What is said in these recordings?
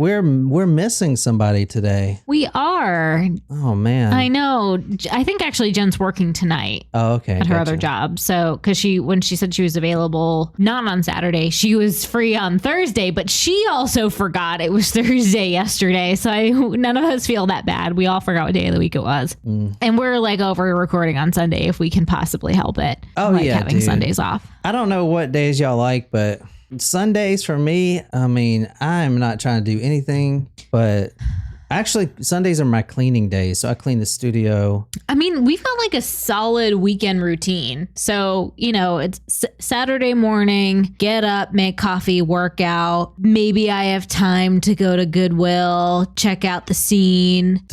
We're missing somebody today. We are. Oh man. I know. I think actually Jen's working tonight. Oh, okay. At her other job. So, because when she said she was available, not on Saturday, she was free on Thursday, but she also forgot it was Thursday yesterday. So none of us feel that bad. We all forgot what day of the week it was. And we're like over recording on Sunday if we can possibly help it. Oh, like yeah. having dude. Sundays off. I don't know what days y'all like, but Sundays for me, I mean, I'm not trying to do anything, but actually Sundays are my cleaning days. So I clean the studio. I mean, we've got like a solid weekend routine. So, it's Saturday morning, get up, make coffee, work out. Maybe I have time to go to Goodwill, check out the scene.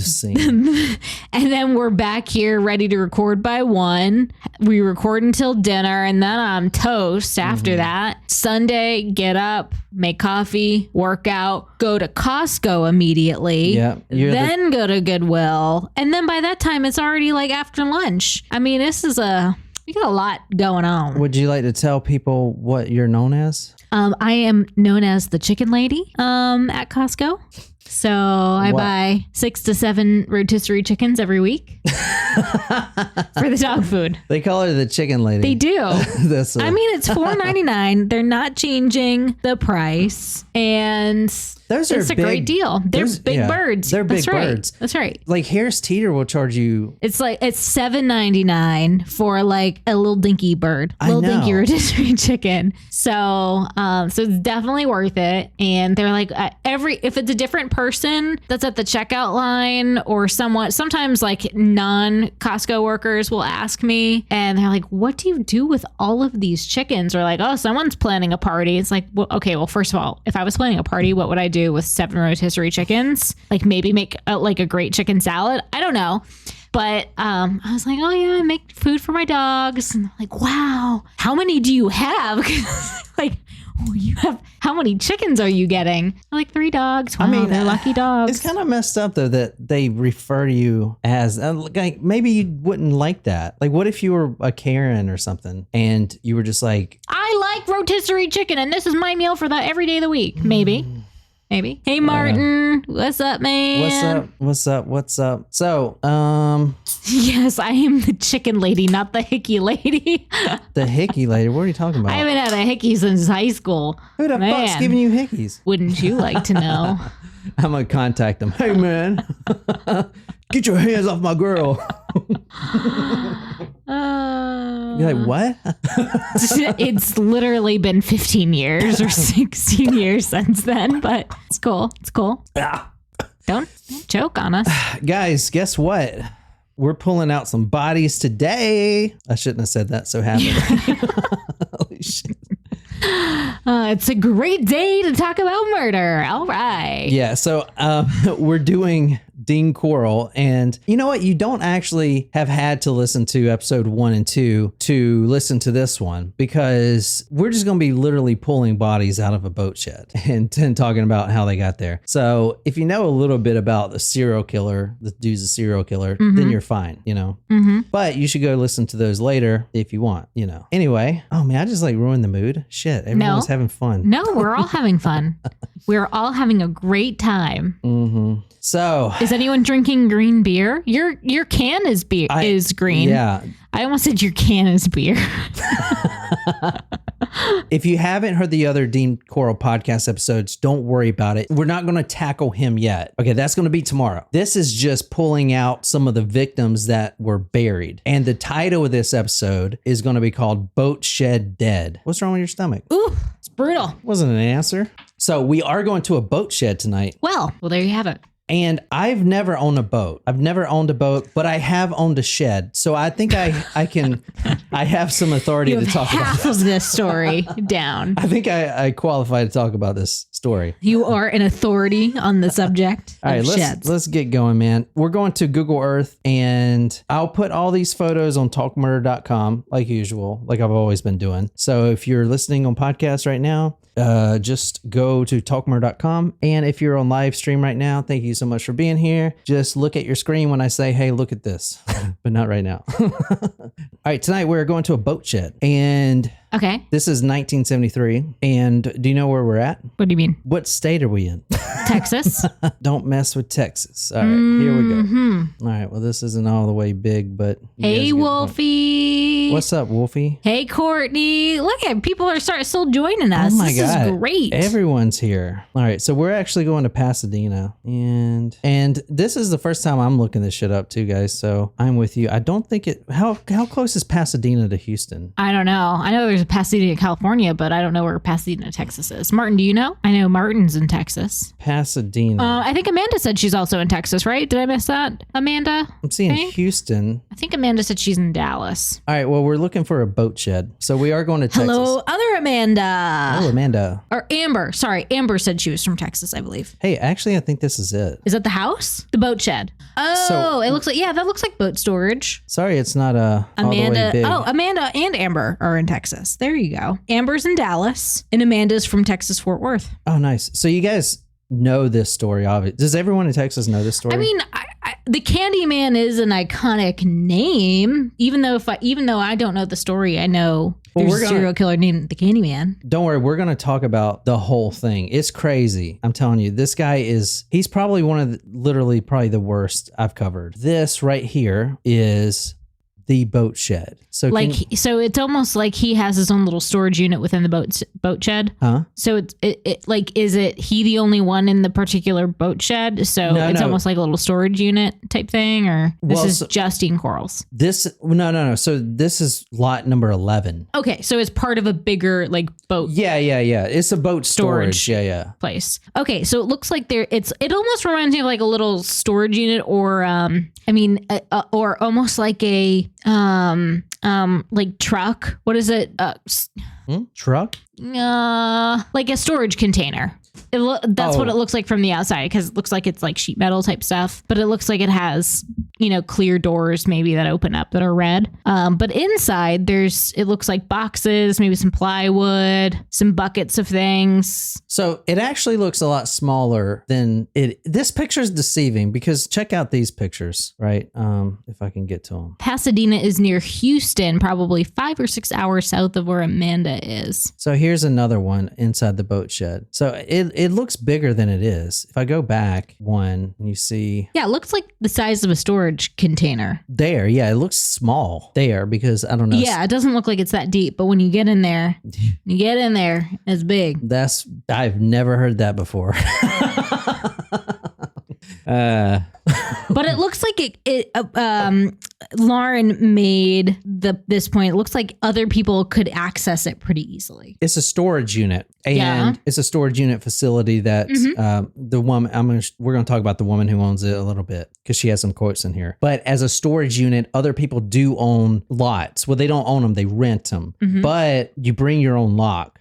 And then we're back here ready to record by 1. We record until dinner and then I'm toast after that. Sunday, get up, make coffee, work out, go to Costco immediately. Yeah. Then go to Goodwill. And then by that time, it's already like after lunch. I mean, we got a lot going on. Would you like to tell people what you're known as? I am known as the chicken lady at Costco. So I buy 6 to 7 rotisserie chickens every week for the dog food. They call her the chicken lady. They do. I mean, it's $4.99. They're not changing the price. And it's a great deal. They're big birds. They're big birds. That's right. Like Harris Teeter will charge you. It's $7.99 for like a little dinky bird, dinky rotisserie chicken. So it's definitely worth it. And they're like if it's a different person that's at the checkout line or sometimes like non-Costco workers will ask me and they're like, what do you do with all of these chickens? Or like, oh, someone's planning a party. It's like, well, okay, well, first of all, if I was planning a party, what would I do with 7 rotisserie chickens? Like maybe make a great chicken salad. I don't know. But I was like, oh yeah, I make food for my dogs. And they're like, wow, how many do you have? Like, how many chickens are you getting? Like 3 dogs. Wow, I mean, they're lucky dogs. It's kind of messed up though that they refer to you as like maybe you wouldn't like that. Like what if you were a Karen or something and you were just like, I like rotisserie chicken and this is my meal for every day of the week. Maybe. Hey Martin, what's up, man? What's up? So, yes, I am the chicken lady, not the hickey lady. The hickey lady? What are you talking about? I haven't had a hickey since high school. Who the fuck's giving you hickeys? Wouldn't you like to know? I'm gonna contact them. Hey man, get your hands off my girl. You're like, what? It's literally been 15 years or 16 years since then, but it's cool. Don't choke on us. Guys, guess what? We're pulling out some bodies today. I shouldn't have said that so happy. Holy shit. It's a great day to talk about murder. All right. Yeah, so we're doing Dean Corll, and you know what? You don't actually have had to listen to episode 1 and 2 to listen to this one because we're just going to be literally pulling bodies out of a boat shed and talking about how they got there. So if you know a little bit about the serial killer, the dude's a serial killer, then you're fine, But you should go listen to those later if you want, Anyway, oh man, I just like ruined the mood. Shit, everyone was having fun. No, we're all having fun. We're all having a great time. So, is anyone drinking green beer? Your can is is green. Yeah. I almost said your can is beer. If you haven't heard the other Dean Corll podcast episodes, don't worry about it. We're not going to tackle him yet. Okay, that's going to be tomorrow. This is just pulling out some of the victims that were buried. And the title of this episode is going to be called Boat Shed Dead. What's wrong with your stomach? Ooh, it's brutal. Wasn't an answer. So we are going to a boat shed tonight. Well, there you have it. And I've never owned a boat. I've never owned a boat, but I have owned a shed. So I think I have some authority to talk about half of this story down. I think I qualify to talk about this story. You are an authority on the subject of sheds. Let's get going, man. We're going to Google Earth, and I'll put all these photos on talkmurder.com like usual, like I've always been doing. So if you're listening on podcasts right now, just go to talkmurder.com. And if you're on live stream right now, thank you so much for being here. Just look at your screen when I say, hey, look at this, but not right now. All right. Tonight we're going to a boat shed, and Okay. This is 1973. And do you know where we're at? What do you mean? What state are we in? Texas. Don't mess with Texas. All right, here we go. All right, well, this isn't all the way big, but... Hey, Wolfie. What's up, Wolfie? Hey, Courtney. Look at people are still joining us. Oh my this God. is great. Everyone's here. All right, so we're actually going to Pasadena. And this is the first time I'm looking this shit up too, guys, so I'm with you. I don't think it... How close is Pasadena to Houston? I don't know. I know there's a Pasadena, California, but I don't know where Pasadena, Texas is. Martin, do you know? I know Martin's in Texas. Pasadena. I think Amanda said she's also in Texas, right? Did I miss that, Amanda? I'm seeing Houston. I think Amanda said she's in Dallas. All right, well, we're looking for a boat shed. So we are going to Texas. Hello, other Amanda. Oh, Amanda. Or Amber. Sorry, Amber said she was from Texas, I believe. Hey, actually, I think this is it. Is that the house? The boat shed. Oh, it looks like, yeah, that looks like boat storage. Sorry, it's not all the Amanda. way big. Oh, Amanda and Amber are in Texas. There you go. Amber's in Dallas and Amanda's from Texas, Fort Worth. Oh, nice. So you guys know this story, obviously. Does everyone in Texas know this story? I mean, the Candyman is an iconic name. Even though I don't know the story, I know there's a serial killer named the Candyman. Don't worry, we're going to talk about the whole thing. It's crazy. I'm telling you, this guy he's probably literally probably the worst I've covered. This right here is the boat shed. So so it's almost like he has his own little storage unit within the boat shed. Huh? So is it he the only one in the particular boat shed? So it's almost like a little storage unit type thing, or this is Justine Corll's? No. So this is lot number 11. Okay, so it's part of a bigger like boat. Yeah. It's a boat storage. Yeah. Place. Okay, so it looks like it almost reminds me of like a little storage unit, or or almost like a like truck. What is it? Truck? Like a storage container. That's what it looks like from the outside, because it looks like it's like sheet metal type stuff, but it looks like it has, clear doors maybe that open up that are red. But inside it looks like boxes, maybe some plywood, some buckets of things. So it actually looks a lot smaller than it. This picture is deceiving, because check out these pictures, right? If I can get to them. Pasadena is near Houston, probably 5 or 6 hours south of where Amanda is. So here's another one inside the boat shed. So it looks bigger than it is. If I go back one, you see... Yeah, it looks like the size of a storage container. There, yeah, it looks small there, because I don't know. Yeah, it doesn't look like it's that deep, but when you get in there, it's big. I've never heard that before. But it looks like Lauren made this point. It looks like other people could access it pretty easily. It's a storage unit, and it's a storage unit facility that the woman. We're going to talk about the woman who owns it a little bit, because she has some quotes in here. But as a storage unit, other people do own lots. Well, they don't own them; they rent them. But you bring your own lock.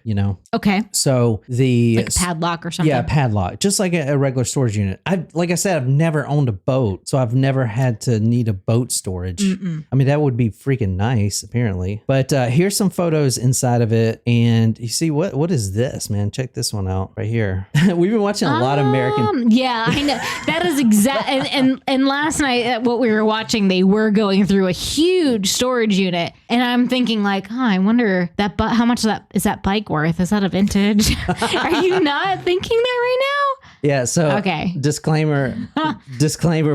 Okay. So like a padlock or something. Yeah, padlock, just like a regular storage unit. Like I said, I've never owned a boat, so I've never had to need a boat storage. I mean, that would be freaking nice, apparently. But here's some photos inside of it, and you see what is this, man? Check this one out right here. We've been watching a lot of American. Yeah, I know that is exact. And last night, what we were watching, they were going through a huge storage unit, and I'm thinking like, I wonder how much is that bike worth? Is that a vintage? Are you not thinking that right now? Yeah. So okay. Disclaimer.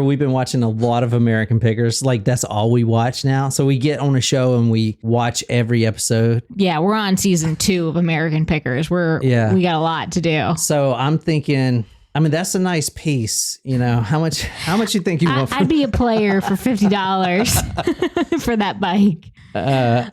We've been watching a lot of American Pickers. Like, that's all we watch now. So we get on a show and we watch every episode. Yeah, we're on season 2 of American Pickers. We got a lot to do. So I'm thinking, I mean, that's a nice piece. How much you think you want? I'd be a player for $50 for that bike. I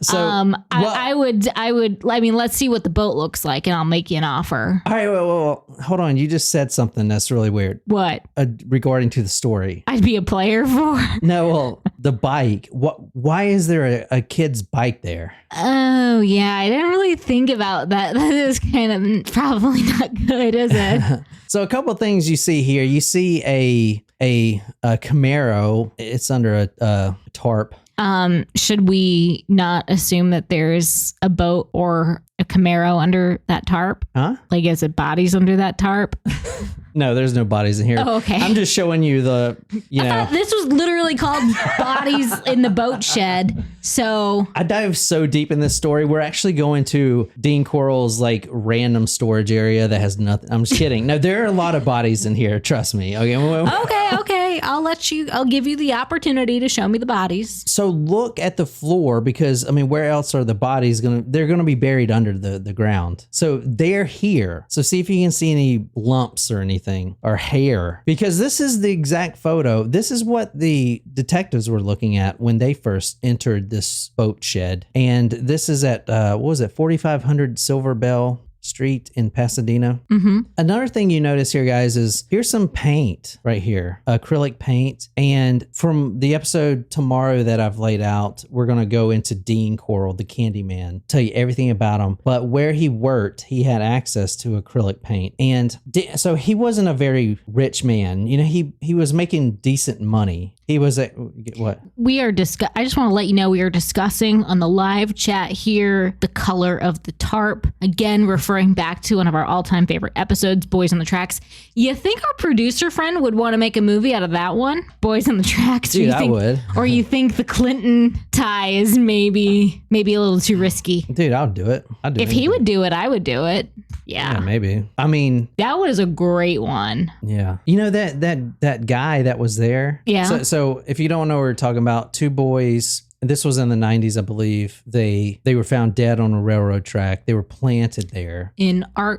mean, let's see what the boat looks like, and I'll make you an offer. All right, well, hold on. You just said something that's really weird. What? Regarding to the story. I'd be a player for? No, well, the bike. Why is there a kid's bike there? Oh, yeah. I didn't really think about that. That is kind of probably not good, is it? So a couple of things you see here. You see a Camaro. It's under a tarp. Should we not assume that there's a boat or a Camaro under that tarp? Huh? Like, is it bodies under that tarp? No, there's no bodies in here. Oh, okay. I'm just showing you I thought this was literally called Bodies in the Boat Shed. So I dive so deep in this story. We're actually going to Dean Corll's like random storage area that has nothing. I'm just kidding. No, there are a lot of bodies in here. Trust me. Okay. Okay. I'll give you the opportunity to show me the bodies. So look at the floor because I mean, where else are the bodies they're going to be buried under the ground. So they're here. So see if you can see any lumps or anything or hair, because this is the exact photo. This is what the detectives were looking at when they first entered this boat shed. And this is at, 4500 Silver Bell Street in Pasadena. Mm-hmm. Another thing you notice here, guys, is here's some paint right here, acrylic paint. And from the episode tomorrow that I've laid out, we're going to go into Dean Corll, the Candyman, tell you everything about him. But where he worked, he had access to acrylic paint. And so he wasn't a very rich man. You know, he was making decent money. He was at what? I just want to let you know we are discussing on the live chat here the color of the tarp. Again, referring back to one of our all-time favorite episodes, Boys on the Tracks. You think our producer friend would want to make a movie out of that one? Boys on the Tracks? Dude, I would. Or you think the Clinton tie is maybe a little too risky? Dude, I'll do it. If he would do it, I would do it. Yeah, maybe. I mean, that was a great one. Yeah. You know that guy that was there? Yeah. So if you don't know what we're talking about, two boys. This was in the 90s, I believe. They were found dead on a railroad track. They were planted there.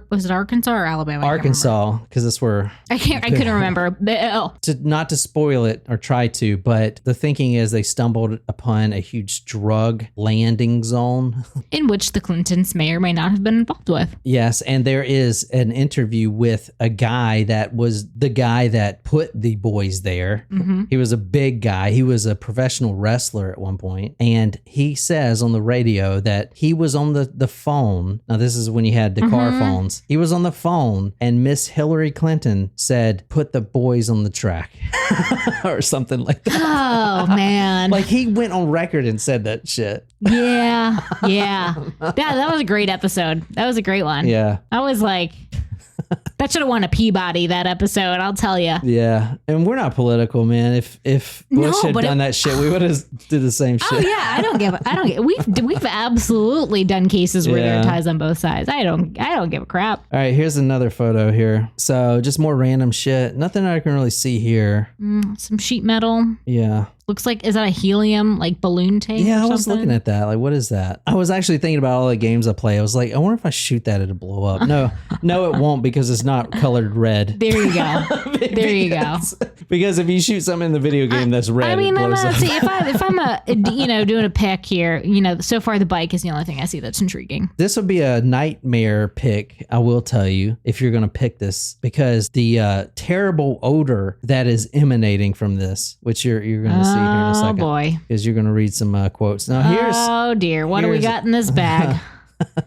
Was it Arkansas or Alabama? Arkansas, because that's where... I couldn't remember. Not to spoil it or try to, but the thinking is they stumbled upon a huge drug landing zone. In which the Clintons may or may not have been involved with. Yes, and there is an interview with a guy that was the guy that put the boys there. Mm-hmm. He was a big guy. He was a professional wrestler at one point. And he says on the radio that he was on the phone. Now, this is when you had the car phones. He was on the phone and Miss Hillary Clinton said, put the boys on the track or something like that. Oh, man. Like he went on record and said that shit. Yeah. That was a great episode. That was a great one. Yeah. I was like... That should have won a Peabody, that episode, I'll tell you. Yeah. And we're not political, man. If Bush had done that shit, we would have did the same shit. Oh yeah, I don't get we've absolutely done cases where there are ties on both sides. I don't give a crap. All right, here's another photo here. So just more random shit. Nothing I can really see here. Some sheet metal. Yeah. Looks like, is that a helium like balloon tank? Yeah, I was looking at that. Like, what is that? I was actually thinking about all the games I play. I was like, I wonder if I shoot that, it'll blow up. No, it won't because it's not colored red. There you go. There you go. Because if you shoot something in the video game that's red, I mean, it blows up. see, if I'm doing a pick here, so far the bike is the only thing I see that's intriguing. This would be a nightmare pick, I will tell you, if you're going to pick this, because the terrible odor that is emanating from this, which you're going to see here in a second. Oh boy. Because you're going to read some quotes. Now here's... Oh dear. What do we got in this bag?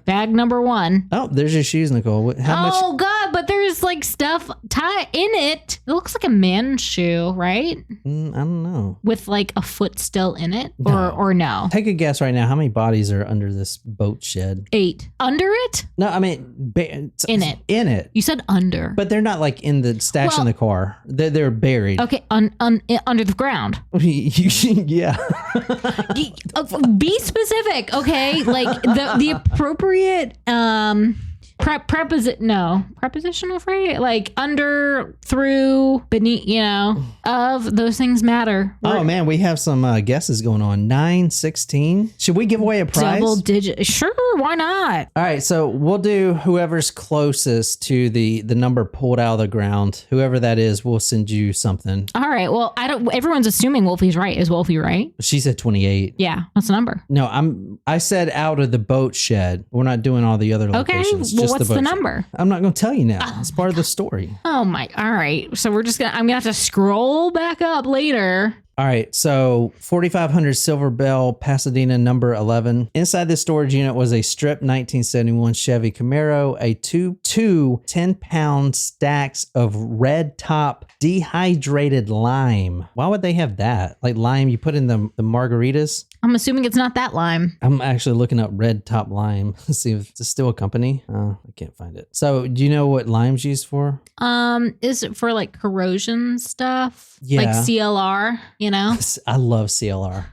Bag number 1. Oh, there's your shoes, Nicole. How much? Oh God, but there's like stuff in it. It looks like a man's shoe, right? I don't know. With like a foot still in it, No. or no? Take a guess right now. How many bodies are under this boat shed? 8. Under it? No, I mean In it. In it. You said under. But they're not like in the stash in the car. They're buried. Okay, under the ground. Yeah. Be specific, okay? Like the appropriate prepositional phrase, like under, through, beneath, of those things matter. Oh man, we have some guesses going on. 9, 16. Should we give away a prize? Double digit. Sure, why not? All right, so we'll do whoever's closest to the number pulled out of the ground. Whoever that is, we'll send you something. All right. Well, everyone's assuming Wolfie's right. Is Wolfie right? She said 28. Yeah. What's the number? No, I said out of the boat shed. We're not doing all the other locations. Okay. Well, what's boat the shed. number? I'm not going to tell you now. It's part of the story. Oh my. All right. So I'm going to have to scroll back up later. All right, so 4500 Silver Bell, Pasadena, number 11. Inside this storage unit was a stripped 1971 Chevy Camaro, two 10-pound stacks of red top dehydrated lime. Why would they have that? Like lime you put in the margaritas? I'm assuming it's not that lime. I'm actually looking up red top lime. Let's see if it's still a company. I can't find it. So do you know what lime's used for? Is it for like corrosion stuff? Yeah. Like CLR, you know? I love CLR.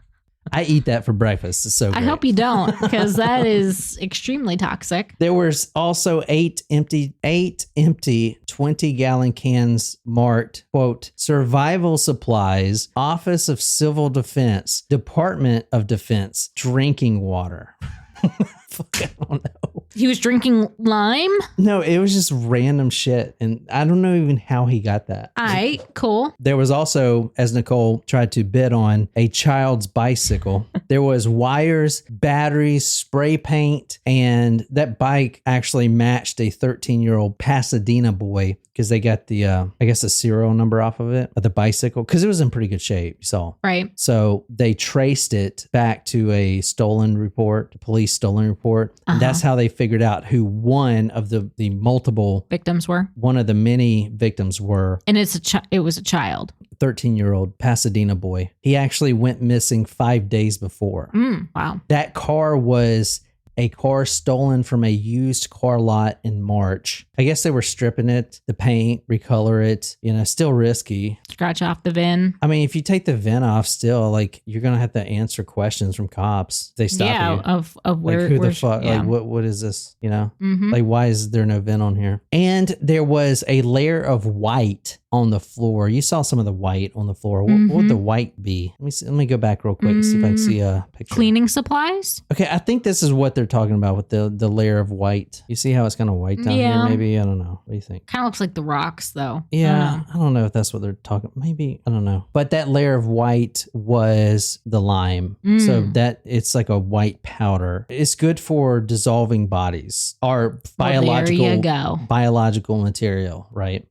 I eat that for breakfast. It's so great. I hope you don't, because that is extremely toxic. There was also eight empty 20-gallon cans marked, quote, survival supplies, Office of Civil Defense, Department of Defense, drinking water. I don't know. He was drinking lime? No, it was just random shit. And I don't know even how he got that. All right, cool. There was also, as Nicole tried to bid on, a child's bicycle. There was wires, batteries, spray paint, and that bike actually matched a 13-year-old Pasadena boy because they got the, I guess, the serial number off of it, of the bicycle, because it was in pretty good shape, you saw. Right. So they traced it back to a stolen report, a police stolen report. And that's how they figured out who one of the multiple victims were. One of the many victims were. And it was a child. 13-year-old Pasadena boy. He actually went missing 5 days before. Wow. That car was a car stolen from a used car lot in March. I guess they were stripping it, the paint, recolor it, still risky. Scratch off the VIN. I mean, if you take the VIN off still, like you're going to have to answer questions from cops. They stop you. Of where, like who the fuck, like what is this, Like why is there no VIN on here? And there was a layer of white on the floor. You saw some of the white on the floor. What would the white be? Let me go back real quick and see if I can see a picture. Cleaning supplies? Okay, I think this is what they're talking about with the layer of white. You see how it's kind of white down here maybe? I don't know. What do you think? Kind of looks like the rocks though. Yeah, I don't know if that's what they're talking. Maybe, I don't know. But that layer of white was the lime. So that it's like a white powder. It's good for dissolving bodies or biological there you go. Biological material, right?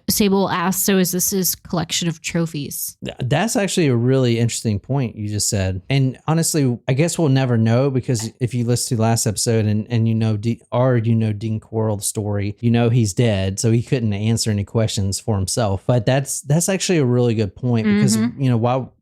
Sable asked, so is this his collection of trophies? That's actually a really interesting point you just said. And honestly, I guess we'll never know, because if you listen to last episode and Dean Corll's story, he's dead, so he couldn't answer any questions for himself. But that's actually a really good point, because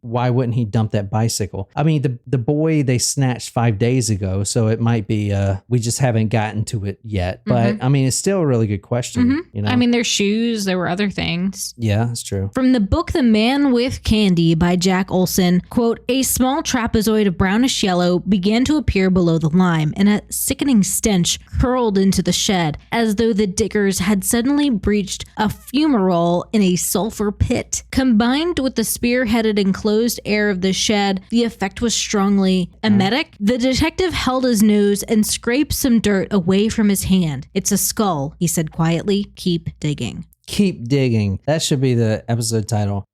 why wouldn't he dump that bicycle? I mean, the boy they snatched 5 days ago, so it might be we just haven't gotten to it yet. But I mean, it's still a really good question. I mean, there's shoes. There were other things. Yeah, that's true. From the book The Man with Candy by Jack Olson, quote, a small trapezoid of brownish yellow began to appear below the lime, and a sickening stench curled into the shed, as though the diggers had suddenly breached a fumarole in a sulfur pit. Combined with the spearheaded enclosed air of the shed, the effect was strongly emetic. The detective held his nose and scraped some dirt away from his hand. It's a skull, he said quietly. Keep digging. Keep digging. That should be the episode title.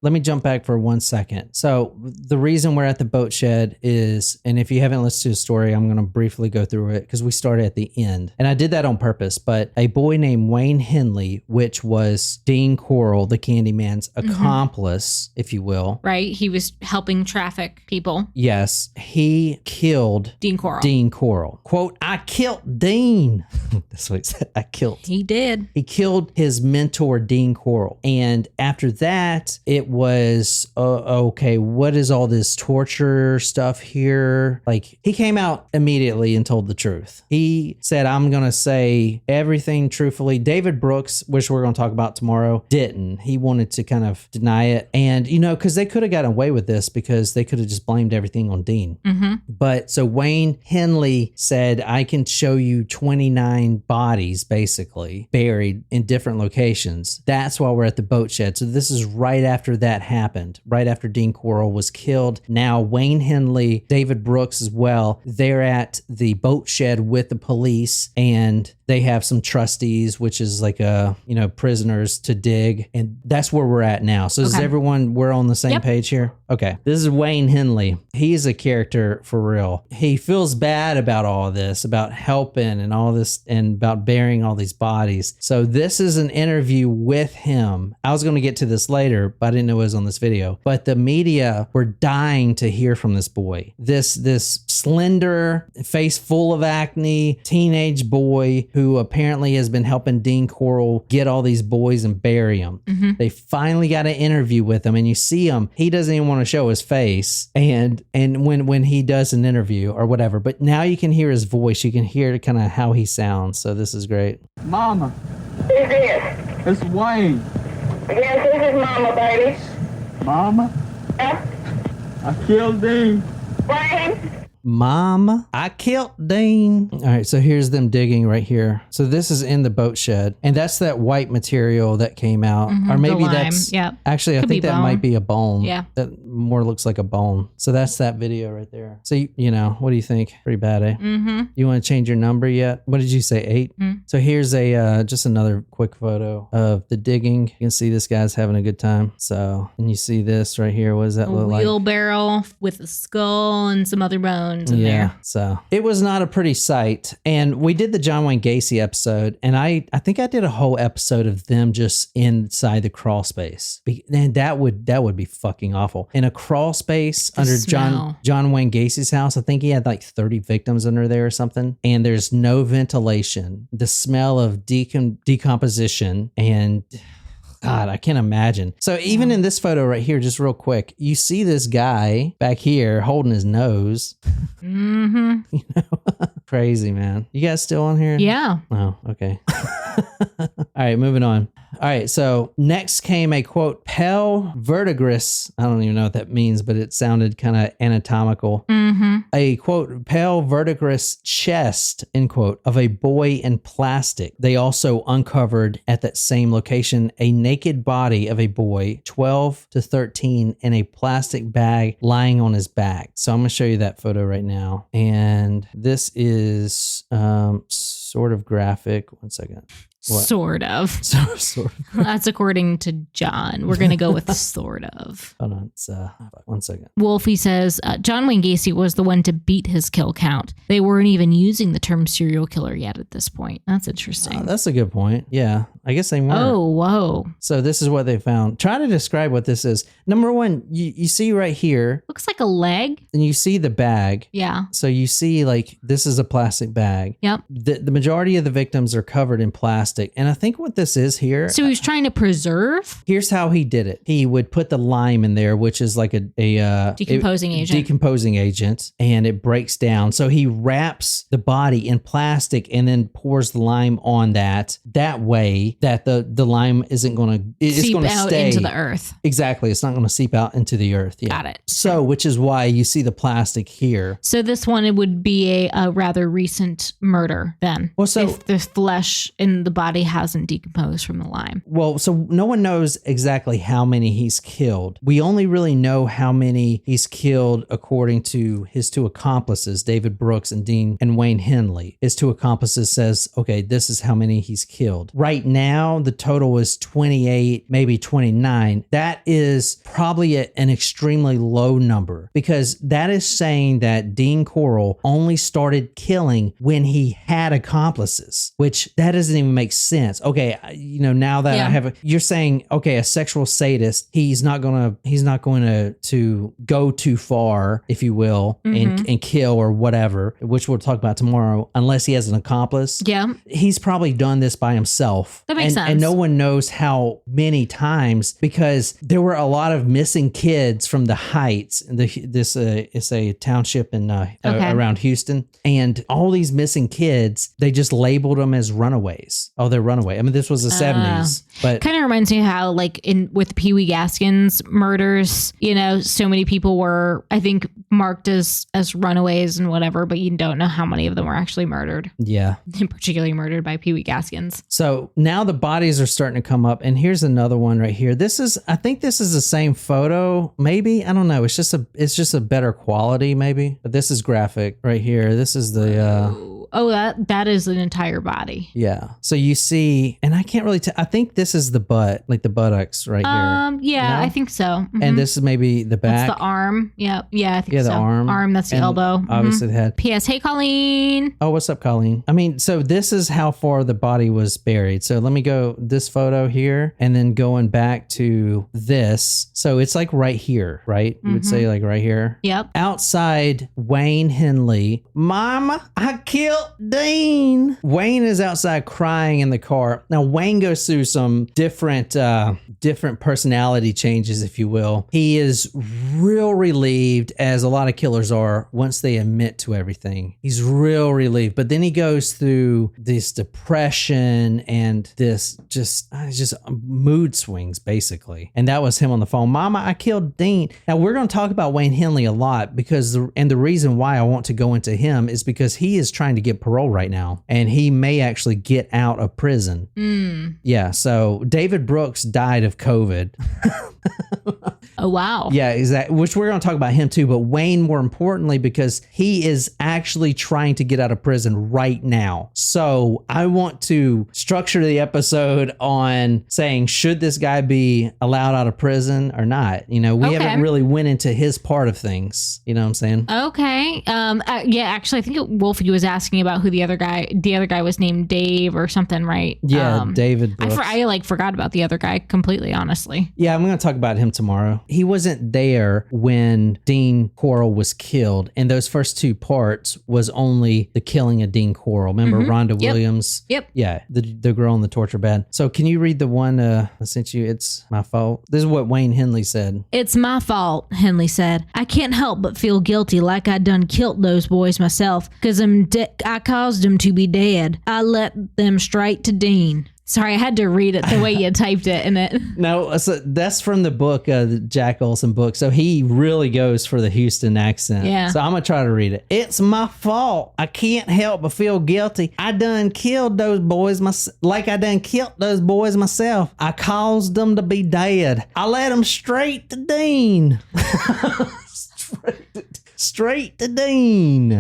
Let me jump back for 1 second. So the reason we're at the boat shed is, and if you haven't listened to the story, I'm going to briefly go through it because we started at the end. And I did that on purpose, but a boy named Wayne Henley, which was Dean Corll, the Candyman's accomplice, if you will. Right. He was helping traffic people. Yes. He killed Dean Corll. Dean Corll. Quote, I killed Dean. That's what he said. I killed. He did. He killed his mentor, Dean Corll. And after that, it was, okay, what is all this torture stuff here? Like, he came out immediately and told the truth. He said, I'm going to say everything truthfully. David Brooks, which we're going to talk about tomorrow, didn't. He wanted to kind of deny it. And, because they could have gotten away with this because they could have just blamed everything on Dean. But so Wayne Henley said, I can show you 29 bodies basically buried in different locations. That's why we're at the boat shed. So this is right after after that happened, right after Dean Corll was killed. Now Wayne Henley, David Brooks as well, they're at the boat shed with the police, and they have some trustees, which is like prisoners to dig. And that's where we're at now. So is everyone, we're on the same page here? Okay. This is Wayne Henley. He's a character for real. He feels bad about all of this, about helping and all this, and about burying all these bodies. So this is an interview with him. I was going to get to this later, but I didn't know it was on this video. But the media were dying to hear from this boy. This slender, face full of acne, teenage boy who apparently has been helping Dean Corll get all these boys and bury them. Mm-hmm. They finally got an interview with him, and you see him. He doesn't even want to show his face, and when he does an interview or whatever. But now you can hear his voice. You can hear kind of how he sounds. So this is great. Mama. Who's this? It's Wayne. Yes, this is Mama, baby. Mama? Yeah? I killed Dean. Wayne? Mom, I killed Dean. All right, so here's them digging right here. So this is in the boat shed, and that's that white material that came out, or maybe that's actually I think that might be a bone. Yeah, that more looks like a bone. So that's that video right there. So what do you think? Pretty bad, eh? Mm-hmm. You want to change your number yet? What did you say? 8? Mm-hmm. So here's a just another quick photo of the digging. You can see this guy's having a good time. So, and you see this right here. What does that look like? A wheelbarrow with a skull and some other bones. In there. So it was not a pretty sight. And we did the John Wayne Gacy episode, and I think I did a whole episode of them just inside the crawl space. And that would be fucking awful. In a crawl space under John Wayne Gacy's house, I think he had like 30 victims under there or something, and there's no ventilation. The smell of decomposition and God, I can't imagine. So even in this photo right here, just real quick, you see this guy back here holding his nose. Mm-hmm. Crazy, man. You guys still on here? Yeah. Oh, okay. All right, moving on. All right, so next came a quote, pale verdigris. I don't even know what that means, but it sounded kind of anatomical. Mm-hmm. A quote, pale verdigris chest, end quote, of a boy in plastic. They also uncovered at that same location a naked body of a boy, 12 to 13, in a plastic bag lying on his back. So I'm going to show you that photo right now. And this is sort of graphic. One second. What? Sort of. Sort of. That's according to John. We're going to go with sort of. Hold on. It's, 1 second. Wolfie says, John Wayne Gacy was the one to beat his kill count. They weren't even using the term serial killer yet at this point. That's interesting. That's a good point. Yeah. I guess they weren't. Oh, whoa. So this is what they found. Try to describe what this is. Number one, you see right here. Looks like a leg. And you see the bag. Yeah. So you see like this is a plastic bag. Yep. The majority of the victims are covered in plastic. And I think what this is here. So he was trying to preserve? Here's how he did it. He would put the lime in there, which is like a decomposing agent, and it breaks down. So he wraps the body in plastic and then pours the lime on that. That way that the lime isn't going to seep out into the earth. Exactly. It's not going to seep out into the earth. Yeah. Got it. So, which is why you see the plastic here. So this one, it would be a rather recent murder then. Well, so if the flesh in the body hasn't decomposed from the lime. Well, so no one knows exactly how many he's killed. We only really know how many he's killed according to his two accomplices, David Brooks and Wayne Henley. His two accomplices says, okay, this is how many he's killed. Right now, the total is 28, maybe 29. That is probably an extremely low number, because that is saying that Dean Corll only started killing when he had accomplices, which that doesn't even make sense. Okay, now that I have you're saying, okay, a sexual sadist, he's not going to go too far, if you will, and kill or whatever, which we'll talk about tomorrow, unless he has an accomplice. Yeah. He's probably done this by himself. That makes sense. And no one knows how many times, because there were a lot of missing kids from the Heights. This is a township in around Houston, and all these missing kids, they just labeled them as runaways. Oh, they're runaway. I mean, this was the 70s, but kind of reminds me how like with Pee Wee Gaskins murders, so many people were, I think, marked as runaways and whatever, but you don't know how many of them were actually murdered. Yeah. And particularly murdered by Pee Wee Gaskins. So now the bodies are starting to come up, and here's another one right here. I think this is the same photo. Maybe, I don't know. It's just a better quality, maybe. But this is graphic right here. This is the. That is an entire body. Yeah. So you see, and I can't really tell. I think this is the butt, like the buttocks right here. Yeah, I think so. Mm-hmm. And this is maybe the back. That's the arm. Yeah, I think so. Yeah, the arm. That's the elbow. Obviously the head. P.S. Hey, Colleen. Oh, what's up, Colleen? I mean, so this is how far the body was buried. So let me go this photo here and then going back to this. So it's like right here, right? You would say like right here. Yep. Outside Wayne Henley. Mama, I killed Dean. Wayne is outside crying in the car. Now Wayne goes through some different personality changes, if you will. He is real relieved, as a lot of killers are, once they admit to everything. He's real relieved, but then he goes through this depression and this just mood swings, basically. And that was him on the phone. Mama, I killed Dean. Now we're going to talk about Wayne Henley a lot because the reason why I want to go into him is because he is trying to get parole right now, and he may actually get out of prison. Yeah. So David Brooks died of COVID. Oh, wow. Yeah, exactly. Which we're going to talk about him too, but Wayne more importantly, because he is actually trying to get out of prison right now. So I want to structure the episode on saying, should this guy be allowed out of prison or not? We haven't really went into his part of things. You know what I'm saying? Okay. Yeah, actually, I think Wolfie was asking about who the other guy was named Dave or something, right? Yeah, David Brooks. I forgot about the other guy completely, honestly. Yeah, I'm going to talk about him tomorrow. He wasn't there when Dean Corll was killed, and those first two parts was only the killing of Dean Corll. Remember Rhonda Williams? Yep. Yeah, the girl in the torture bed. So can you read the one I sent you? It's my fault. This is what Wayne Henley said. It's my fault, Henley said. I can't help but feel guilty like I done killed those boys myself, because I caused them to be dead. I let them straight to Dean. Sorry, I had to read it the way you typed it in it. No, so that's from the book, the Jack Olson book. So he really goes for the Houston accent. Yeah. So I'm going to try to read it. It's my fault. I can't help but feel guilty. I done killed those boys like I done killed those boys myself. I caused them to be dead. I led them straight to Dean. Straight to Dean.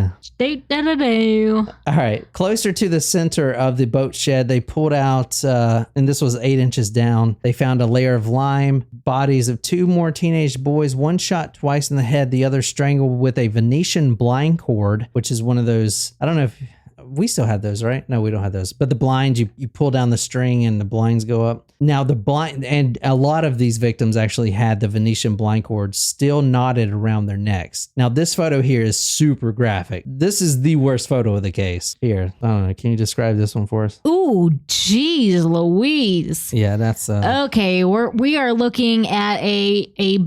All right. Closer to the center of the boat shed, they pulled out, and this was 8 inches down, they found a layer of lime, bodies of 2 more teenage boys, one shot twice in the head, the other strangled with a Venetian blind cord, which is one of those, I don't know if we still have those, right? No, we don't have those. But the blinds, you pull down the string and the blinds go up. Now the blind, and a lot of these victims actually had the Venetian blind cord still knotted around their necks. Now this photo here is super graphic. This is the worst photo of the case. Here, I don't know. Can you describe this one for us? Ooh, geez, Louise. Yeah, that's okay. We are looking at a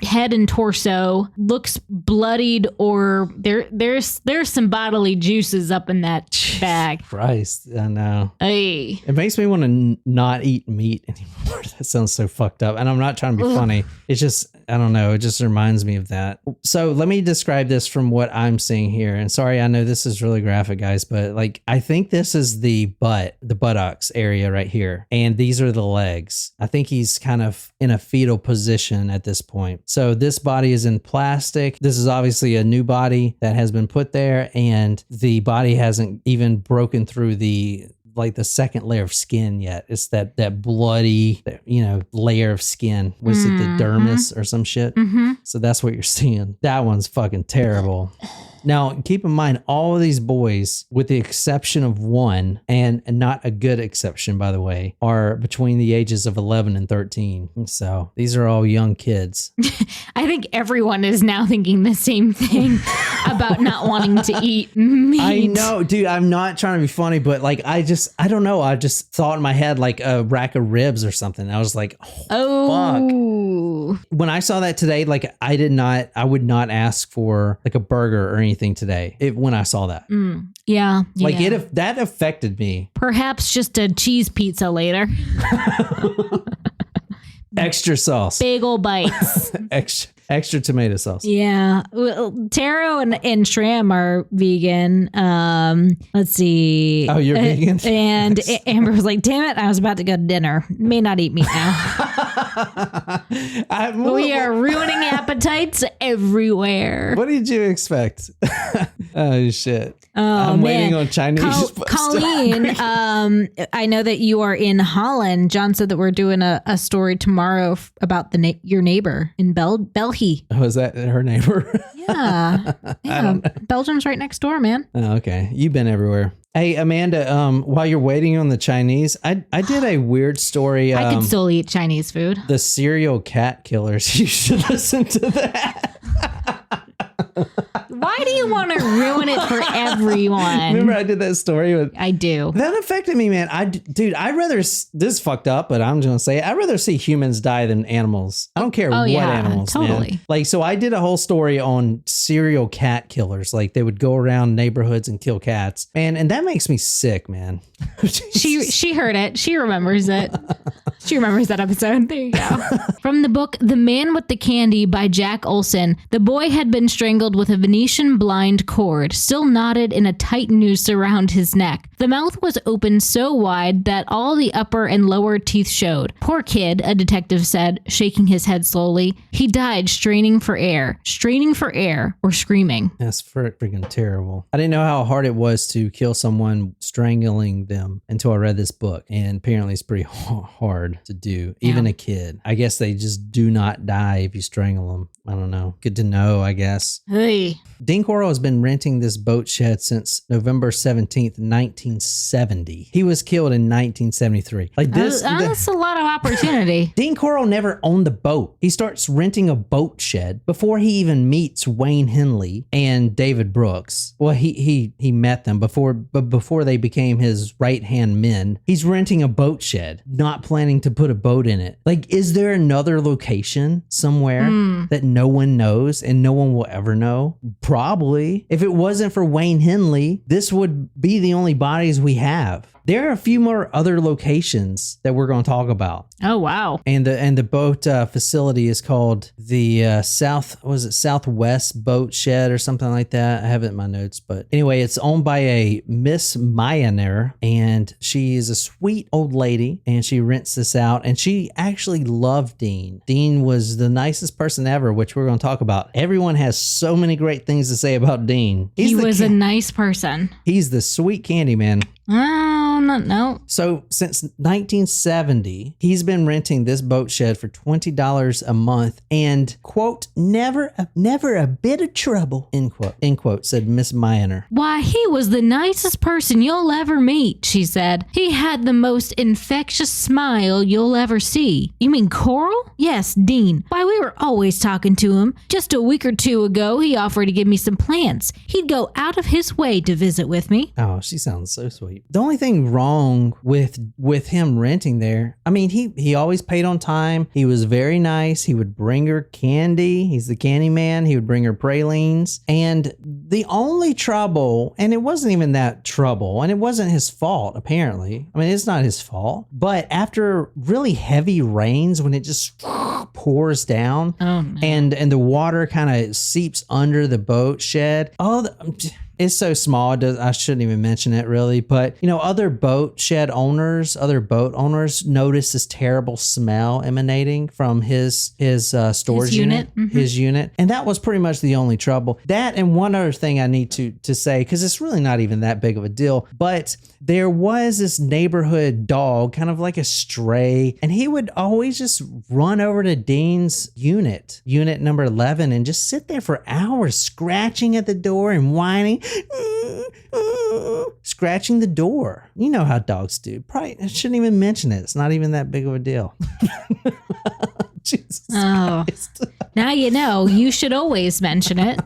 head and torso, looks bloodied, or there's some bodily juices up in that bag. Christ, I know. Hey. It makes me want to not eat meat anymore. That sounds so fucked up. And I'm not trying to be funny. It's just, I don't know. It just reminds me of that. So let me describe this from what I'm seeing here. And sorry, I know this is really graphic, guys, but like, I think this is the buttocks area right here. And these are the legs. I think he's kind of in a fetal position at this point. So this body is in plastic. This is obviously a new body that has been put there, and the body hasn't even broken through the second layer of skin yet. It's that bloody, layer of skin. Was it the dermis or some shit? Mm-hmm. So that's what you're seeing. That one's fucking terrible. Now, keep in mind, all of these boys, with the exception of one, and not a good exception, by the way, are between the ages of 11 and 13. So these are all young kids. I think everyone is now thinking the same thing about not wanting to eat meat. I know, dude, I'm not trying to be funny, but like, I don't know. I just thought in my head like a rack of ribs or something. I was like, oh, fuck. Ooh. When I saw that today, like I would not ask for like a burger or anything today when I saw that. Yeah. Like yeah. that affected me. Perhaps just a cheese pizza later. Extra sauce. Big ol' bites. Extra tomato sauce. Yeah. Well, Taro and Shram are vegan. Let's see. Oh, you're vegan? And Amber was like, damn it, I was about to go to dinner. May not eat meat now. We are ruining appetites everywhere. What did you expect? Oh, shit. Oh, I'm waiting man. on Chinese. Colleen, I know that you are in Holland. John said that we're doing a story tomorrow about your neighbor in Belgium. Oh, is that her neighbor? Yeah. Belgium's right next door, man. Oh, okay. You've been everywhere. Hey, Amanda, while you're waiting on the Chinese, I did a weird story. I could still eat Chinese food. The serial cat killers. You should listen to that. Why do you want to ruin it for everyone? Remember I did that story with... I do. That affected me, man. I'd rather... This is fucked up, but I'm just going to say it. I'd rather see humans die than animals. I don't care what animals, totally. man. Like, so I did a whole story on serial cat killers. Like, they would go around neighborhoods and kill cats. And that makes me sick, man. She heard it. She remembers it. She remembers that episode. There you go. From the book The Man with the Candy by Jack Olson, the boy had been strangled with a Venetian blind cord, still knotted in a tight noose around his neck. The mouth was opened so wide that all the upper and lower teeth showed. Poor kid, a detective said, shaking his head slowly. He died straining for air, or screaming. That's freaking terrible. I didn't know how hard it was to kill someone strangling them until I read this book. And apparently it's pretty hard to do. Even a kid. I guess they just do not die if you strangle them. I don't know. Good to know, I guess. Hey. Dean Corll has been renting this boat shed since November 17th, 1970. He was killed in 1973. Like this. That's a lot of opportunity. Dean Corll never owned the boat. He starts renting a boat shed before he even meets Wayne Henley and David Brooks. Well, he met them before they became his right-hand men. He's renting a boat shed, not planning to put a boat in it. Like, is there another location somewhere that no one knows and no one will ever know? Probably. If it wasn't for Wayne Henley, this would be the only bodies we have. There are a few more other locations that we're going to talk about. Oh, wow. And the boat facility is called the Southwest Boat Shed or something like that. I have it in my notes. But anyway, it's owned by a Miss Myener, and she is a sweet old lady, and she rents this out. And she actually loved Dean. Dean was the nicest person ever, which we're going to talk about. Everyone has so many great things to say about Dean. He was a nice person. He's the sweet candy man. Oh, no. So since 1970, he's been renting this boat shed for $20 a month and, quote, never a bit of trouble, end quote, said Miss Myener. Why, he was the nicest person you'll ever meet, she said. He had the most infectious smile you'll ever see. You mean Corll? Yes, Dean. Why, we were always talking to him. Just a week or two ago, he offered to give me some plants. He'd go out of his way to visit with me. Oh, she sounds so sweet. The only thing wrong with him renting there, I mean, he always paid on time. He was very nice. He would bring her candy. He's the candy man. He would bring her pralines. And the only trouble, and it wasn't even that trouble, and it wasn't his fault, apparently. I mean, it's not his fault. But after really heavy rains, when it just pours down and the water kind of seeps under the boat shed, it's so small. I shouldn't even mention it really, but other boat owners notice this terrible smell emanating from his storage unit, his unit. And that was pretty much the only trouble. That and one other thing I need to say, because it's really not even that big of a deal, but there was this neighborhood dog, kind of like a stray, and he would always just run over to Dean's unit number 11, and just sit there for hours, scratching at the door and whining, scratching the door. You know how dogs do. Probably I shouldn't even mention it. It's not even that big of a deal. Jesus Christ. Now you know. You should always mention it.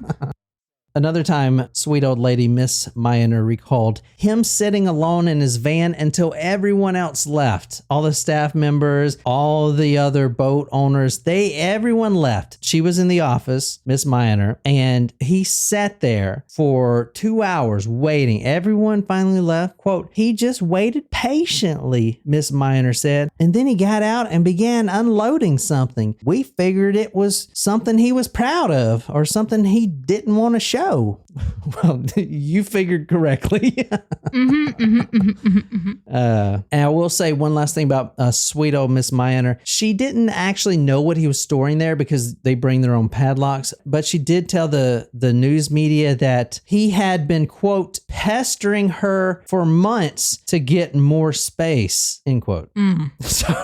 Another time, sweet old lady Miss Miner recalled him sitting alone in his van until everyone else left. All the staff members, all the other boat owners, everyone left. She was in the office, Miss Miner, and he sat there for 2 hours waiting. Everyone finally left. Quote, he just waited patiently, Miss Miner said, and then he got out and began unloading something. We figured it was something he was proud of or something he didn't want to show. Well, you figured correctly. And I will say one last thing about sweet old Miss Miner. She didn't actually know what he was storing there because they bring their own padlocks, but she did tell the news media that he had been, quote, pestering her for months to get more space, end quote. So,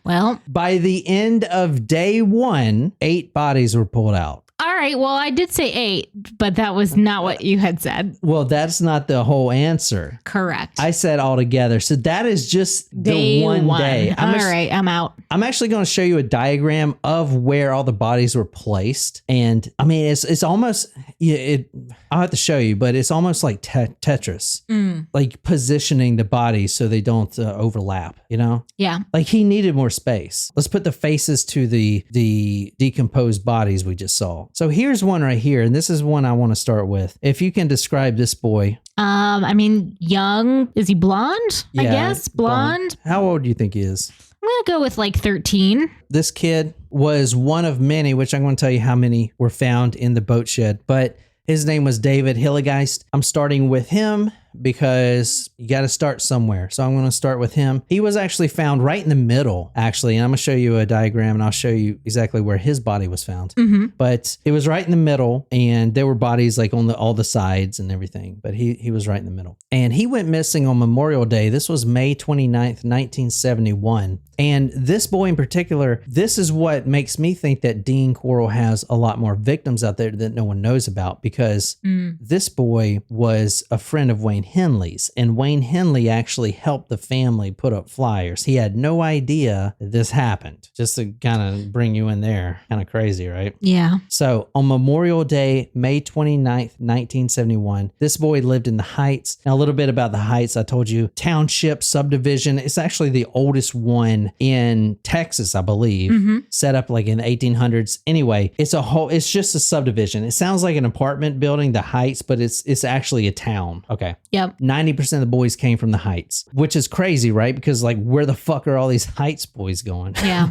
well, by the end of day 1, 8 bodies were pulled out. all right. Well, I did say 8, but that was not what you had said. Well, that's not the whole answer. Correct. I said all together. So that is just Day the one day. All right, I'm out. I'm actually going to show you a diagram of where all the bodies were placed. And I mean, it's almost, I'll have to show you, but it's almost like Tetris, like positioning the bodies so they don't overlap, you know? Yeah. Like he needed more space. Let's put the faces to the decomposed bodies we just saw. So here's one right here. And this is one I want to start with. If you can describe this boy. I mean, young. Is he blonde? I guess. Blonde. How old do you think he is? I'm going to go with like 13. This kid was one of many, which I'm going to tell you how many were found in the boat shed, but his name was David Hillegeist. I'm starting with him because you got to start somewhere. So I'm going to start with him. He was actually found right in the middle, actually. And I'm going to show you a diagram and I'll show you exactly where his body was found. But it was right in the middle and there were bodies like on all the sides and everything. But he was right in the middle. And he went missing on Memorial Day. This was May 29th, 1971. And this boy in particular, this is what makes me think that Dean Corll has a lot more victims out there that no one knows about because this boy was a friend of Wayne Henley's, and Wayne Henley actually helped the family put up flyers. He had no idea that this happened. Just to kind of bring you in there. Kind of crazy, right? Yeah. So on Memorial Day, May 29th, 1971, this boy lived in the Heights. Now a little bit about the Heights. I told you township subdivision. It's actually the oldest one in Texas, I believe, set up like in the 1800s. Anyway, it's just a subdivision. It sounds like an apartment building, the Heights, but it's actually a town. Okay. Yep. 90% of the boys came from the Heights, which is crazy, right? Because like, where the fuck are all these Heights boys going? Yeah.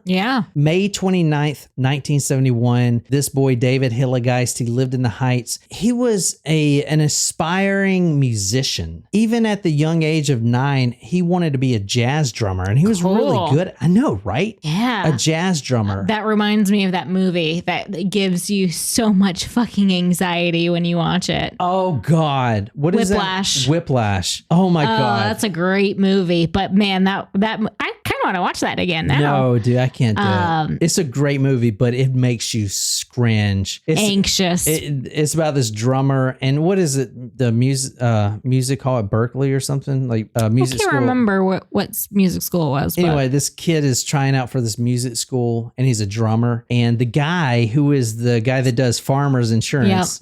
Yeah. May 29th, 1971, this boy, David Hillegeist, he lived in the Heights. He was an aspiring musician. Even at the young age of 9, he wanted to be a jazz drummer and he was really good. I know, right? Yeah. A jazz drummer. That reminds me of that movie that gives you so much fucking anxiety when you watch it. Oh God. What is Whiplash. that? Whiplash. Oh my God. That's a great movie. But man, that I kind of want to watch that again now. No, dude, I can't do it. It's a great movie, but it makes you cringe. It's anxious. It's about this drummer, and what is it? The music hall at Berkeley or something like music school. I can't remember what music school it was. Anyway, this kid is trying out for this music school, and he's a drummer. And the guy who is the guy that does Farmers Insurance,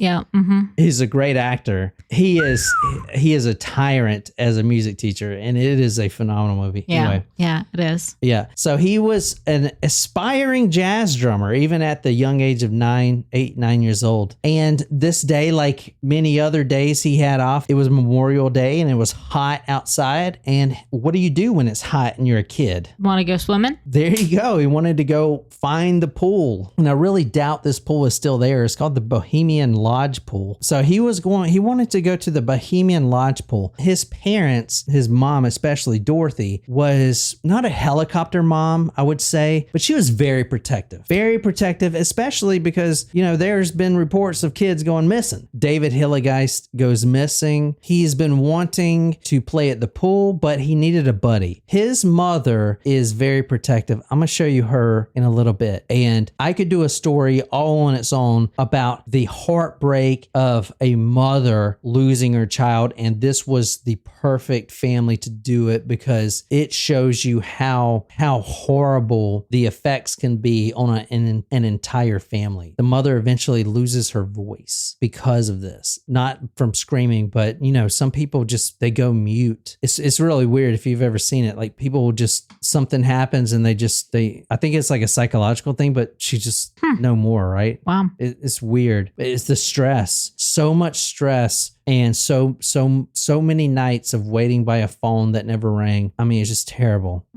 he's a great actor. He is a tyrant as a music teacher, and it is a phenomenal movie. Yeah, anyway. yeah, it is. Yeah. So he was an aspiring jazz drummer, even at the young age of 9 years old. And this day, like many other days he had off, it was Memorial Day and it was hot outside. And what do you do when it's hot and you're a kid? Want to go swimming? There you go. He wanted to go find the pool. And I really doubt this pool is still there. It's called the Bohemian Lodge Pool. So he wanted to go to the Bohemian Lodge Pool. His parents, his mom, especially Dorothy, was not a helicopter mom, I would say, but she was very protective, especially because, there's been reports of kids going missing. David Hillegeist goes missing. He's been wanting to play at the pool, but he needed a buddy. His mother is very protective. I'm going to show you her in a little bit. And I could do a story all on its own about the heartbreak of a mother losing her child. And this was the perfect family to do it because it shows you how how horrible the effects can be on an entire family. The mother eventually loses her voice because of this, not from screaming, but some people just, they go mute. It's really weird if you've ever seen it. Like people will just, something happens and I think it's like a psychological thing, but she just no more, right? Wow. It's weird. It's the stress, so much stress. And so many nights of waiting by a phone that never rang. I mean, it's just terrible.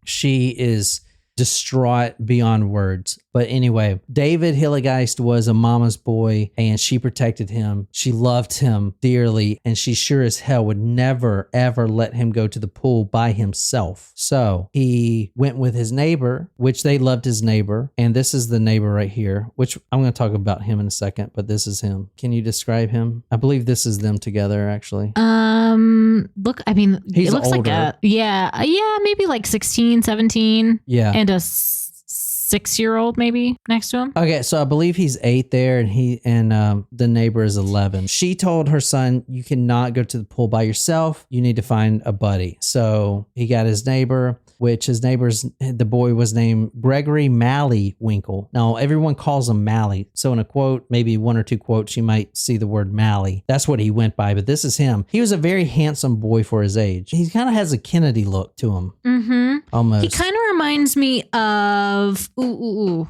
She is distraught beyond words. But anyway, David Hillegeist was a mama's boy and she protected him. She loved him dearly and she sure as hell would never, ever let him go to the pool by himself. So he went with his neighbor, which they loved his neighbor. And this is the neighbor right here, which I'm going to talk about him in a second, but this is him. Can you describe him? I believe this is them together, actually. Look, I mean, He's it looks older. like maybe like 16, 17. Yeah. And a 6-year-old maybe next to him. Okay, so I believe he's 8 there, and the neighbor is 11. She told her son, "You cannot go to the pool by yourself. You need to find a buddy." So he got his neighbor, which the boy was named Gregory Malley Winkle. Now everyone calls him Malley, so in a quote, maybe one or two quotes, you might see the word Malley. That's what he went by, but this is him. He was a very handsome boy for his age. He kind of has a Kennedy look to him. Mm-hmm. Almost. He kind of reminds me of does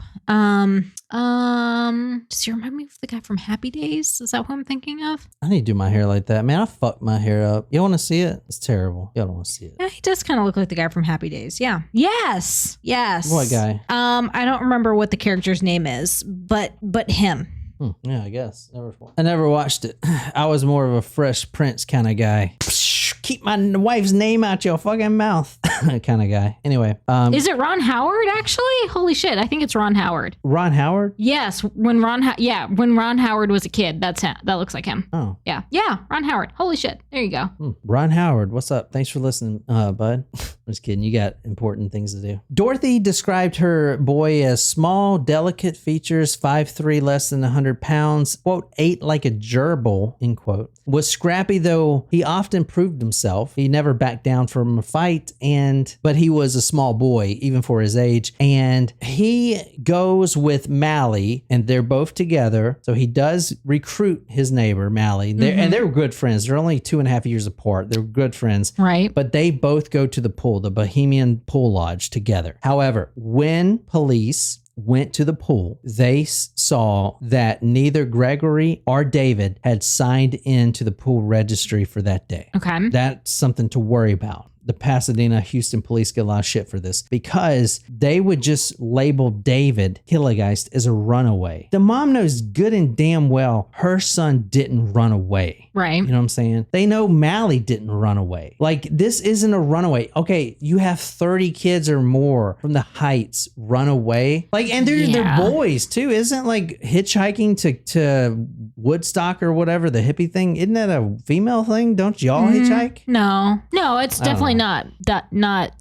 he remind me of the guy from Happy Days? Is that who I'm thinking of? I need to do my hair like that. Man, I fucked my hair up. You want to see it? It's terrible. Y'all don't want to see it. Yeah, he does kind of look like the guy from Happy Days. Yeah. Yes. What guy? I don't remember what the character's name is, but him. Yeah, I guess. I never watched it. I was more of a Fresh Prince kind of guy. Keep my wife's name out your fucking mouth kind of guy. Anyway. Is it Ron Howard, actually? Holy shit, I think it's Ron Howard. Ron Howard? Yes, when Ron Howard was a kid. That looks like him. Oh. Yeah, Ron Howard. Holy shit. There you go. Ron Howard, what's up? Thanks for listening, bud. I'm just kidding. You got important things to do. Dorothy described her boy as small, delicate features, 5'3", less than 100 pounds, quote, ate like a gerbil, end quote. Was scrappy, though he often proved himself. He never backed down from a fight, but he was a small boy, even for his age. And he goes with Malley, and they're both together. So he does recruit his neighbor, Malley. And they're good friends. They're only 2.5 years apart. They're good friends. Right. But they both go to the pool, the Bohemian Pool Lodge, together. However, when police went to the pool, they saw that neither Gregory or David had signed into the pool registry for that day. Okay. That's something to worry about. The Pasadena, Houston police get a lot of shit for this because they would just label David Hillegeist as a runaway. The mom knows good and damn well her son didn't run away. Right. You know what I'm saying? They know Malley didn't run away. Like, this isn't a runaway. Okay, you have 30 kids or more from the Heights run away. Like, and they're boys too. Isn't like hitchhiking to Woodstock or whatever, the hippie thing? Isn't that a female thing? Don't y'all hitchhike? No, it's definitely not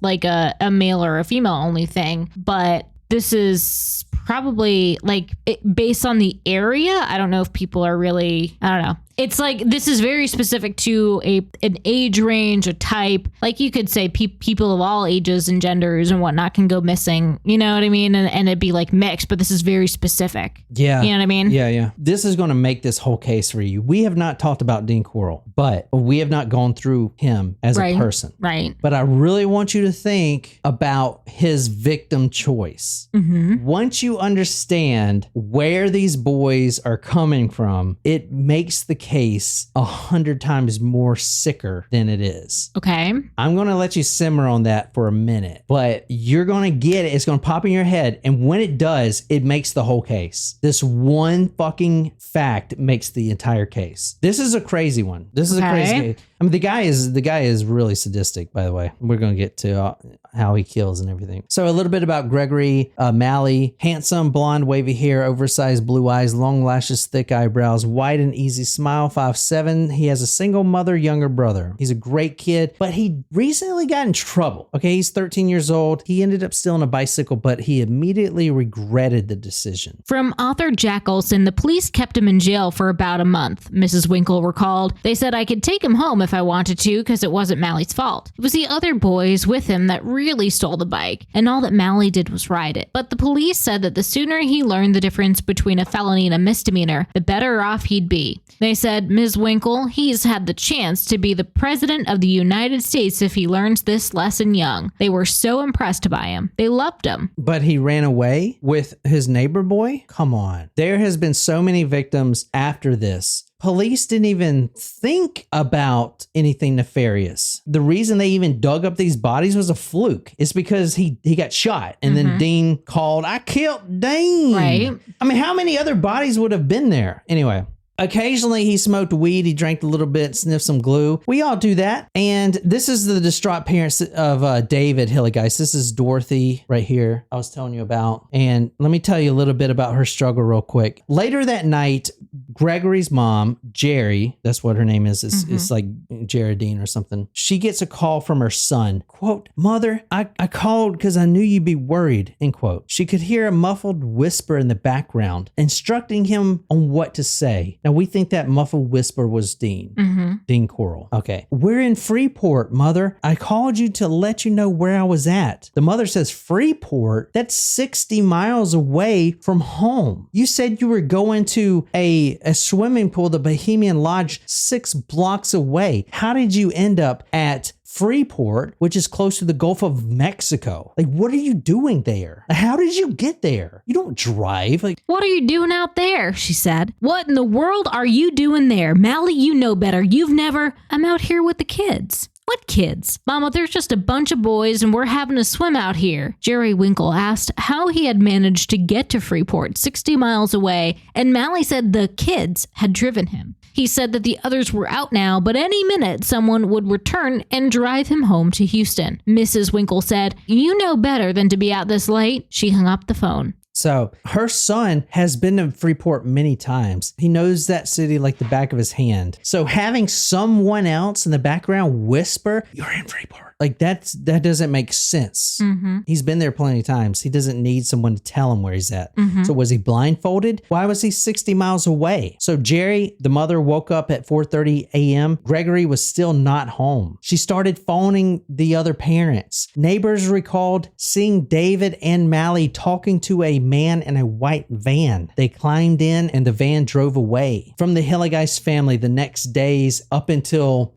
like a male or a female only thing, but this is probably like based on the area. I don't know if people are really, I don't know. It's like, this is very specific to an age range, a type. Like you could say people of all ages and genders and whatnot can go missing. You know what I mean? And it'd be like mixed, but this is very specific. Yeah. You know what I mean? Yeah. This is going to make this whole case for you. We have not talked about Dean Corll, but we have not gone through him as a person. Right. But I really want you to think about his victim choice. Mm-hmm. Once you understand where these boys are coming from, it makes the case 100 times more sicker than it is. Okay. I'm going to let you simmer on that for a minute, but you're going to get it. It's going to pop in your head. And when it does, it makes the whole case. This one fucking fact makes the entire case. This is a crazy one. This is a crazy case. I mean, the guy is really sadistic, by the way. We're going to get to how he kills and everything. So a little bit about Gregory Malley. Handsome, blonde, wavy hair, oversized blue eyes, long lashes, thick eyebrows, wide and easy smile, 5'7". He has a single mother, younger brother. He's a great kid, but he recently got in trouble. Okay, he's 13 years old. He ended up stealing a bicycle, but he immediately regretted the decision. From author Jack Olson, the police kept him in jail for about a month. Mrs. Winkle recalled, "They said I could take him home if I wanted to because it wasn't Malley's fault. It was the other boys with him that really really stole the bike, and all that Mally did was ride it. But the police said that the sooner he learned the difference between a felony and a misdemeanor, the better off he'd be. They said, Ms. Winkle, he's had the chance to be the president of the United States if he learns this lesson young. They were so impressed by him. They loved him. But he ran away with his neighbor boy? Come on. There has been so many victims after this. Police didn't even think about anything nefarious. The reason they even dug up these bodies was a fluke. It's because he got shot and then Dean called, I killed Dean. Right. I mean, how many other bodies would have been there? Anyway. Occasionally he smoked weed, he drank a little bit, sniffed some glue. We all do that. And this is the distraught parents of David Hilligeist. This is Dorothy right here I was telling you about. And let me tell you a little bit about her struggle real quick. Later that night, Gregory's mom, Jerry, that's what her name is. It's like Geraldine or something. She gets a call from her son. Quote, Mother, I called because I knew you'd be worried, end quote. She could hear a muffled whisper in the background, instructing him on what to say. Now, we think that muffled whisper was Dean. Dean Corll. Okay. We're in Freeport, Mother. I called you to let you know where I was at. The mother says, Freeport? That's 60 miles away from home. You said you were going to a swimming pool, the Bohemian Lodge, 6 blocks away. How did you end up at Freeport, which is close to the Gulf of Mexico? Like, what are you doing there? How did you get there? You don't drive. Like, what are you doing out there? She said. What in the world are you doing there? Mally, you know better. You've never... I'm out here with the kids. What kids? Mama, there's just a bunch of boys and we're having a swim out here. Jerry Winkle asked how he had managed to get to Freeport 60 miles away, and Mally said the kids had driven him. He said that the others were out now, but any minute someone would return and drive him home to Houston. Mrs. Winkle said, You know better than to be out this late. She hung up the phone. So her son has been to Freeport many times. He knows that city like the back of his hand. So having someone else in the background whisper, you're in Freeport. Like that doesn't make sense. He's been there plenty of times. He doesn't need someone to tell him where he's at. So was he blindfolded? Why was he 60 miles away? So Jerry, the mother, woke up at 4:30 a.m. Gregory was still not home. She started phoning the other parents. Neighbors recalled seeing David and Mally talking to a man in a white van. They climbed in and the van drove away. From the Hilligeist family, the next days up until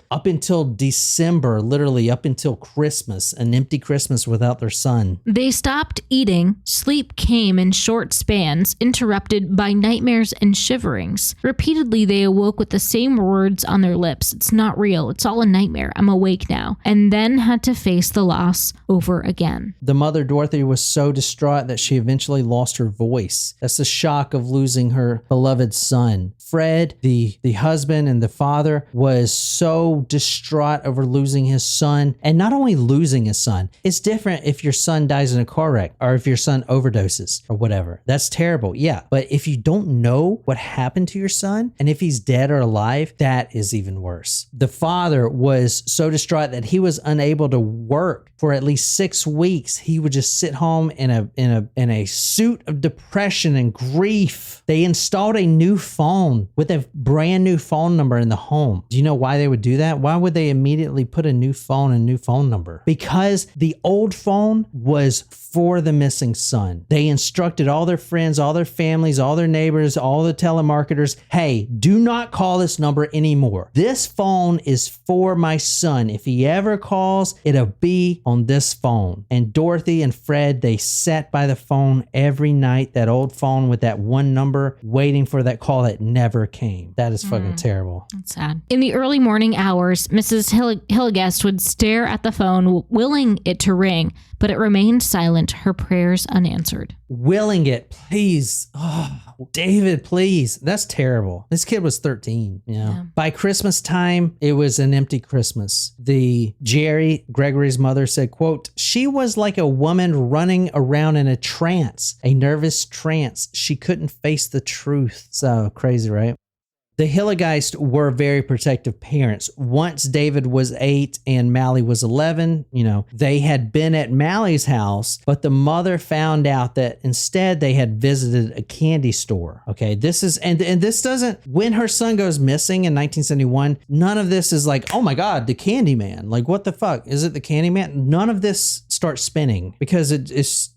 December, literally up until Christmas, an empty Christmas without their son. They stopped eating. Sleep came in short spans, interrupted by nightmares and shiverings. Repeatedly, they awoke with the same words on their lips. It's not real. It's all a nightmare. I'm awake now. And then had to face the loss over again. The mother, Dorothy, was so distraught that she eventually lost her voice. That's the shock of losing her beloved son. Fred, the husband and the father, was so distraught over losing his son. And not only losing his son, it's different if your son dies in a car wreck or if your son overdoses or whatever. That's terrible. Yeah. But if you don't know what happened to your son and if he's dead or alive, that is even worse. The father was so distraught that he was unable to work for at least 6 weeks. He would just sit home in a suit of depression and grief. They installed a new phone with a brand new phone number in the home. Do you know why they would do that? Why would they immediately put a new phone and new phone number? Because the old phone was for the missing son. They instructed all their friends, all their families, all their neighbors, all the telemarketers, hey, do not call this number anymore. This phone is for my son. If he ever calls, it'll be on this phone. And Dorothy and Fred, they sat by the phone every night, that old phone with that one number, waiting for that call that never came. That is fucking terrible. That's sad. In the early morning hours, Mrs. Hilligeist would stare at the phone, willing it to ring, but it remained silent, her prayers unanswered. Willing it, please. Oh, David, please. That's terrible. This kid was 13. Yeah. By Christmas time, it was an empty Christmas. Jerry, Gregory's mother, said, quote, she was like a woman running around in a trance, a nervous trance. She couldn't face the truth. So crazy, right? the Hilligeist were very protective parents. Once David was 8 and Mally was 11, they had been at Mally's house, but the mother found out that instead they had visited a candy store. Okay, this is, and this doesn't, when her son goes missing in 1971, none of this is like, oh my God, the candy man. Like, what the fuck? Is it the candy man? None of this starts spinning because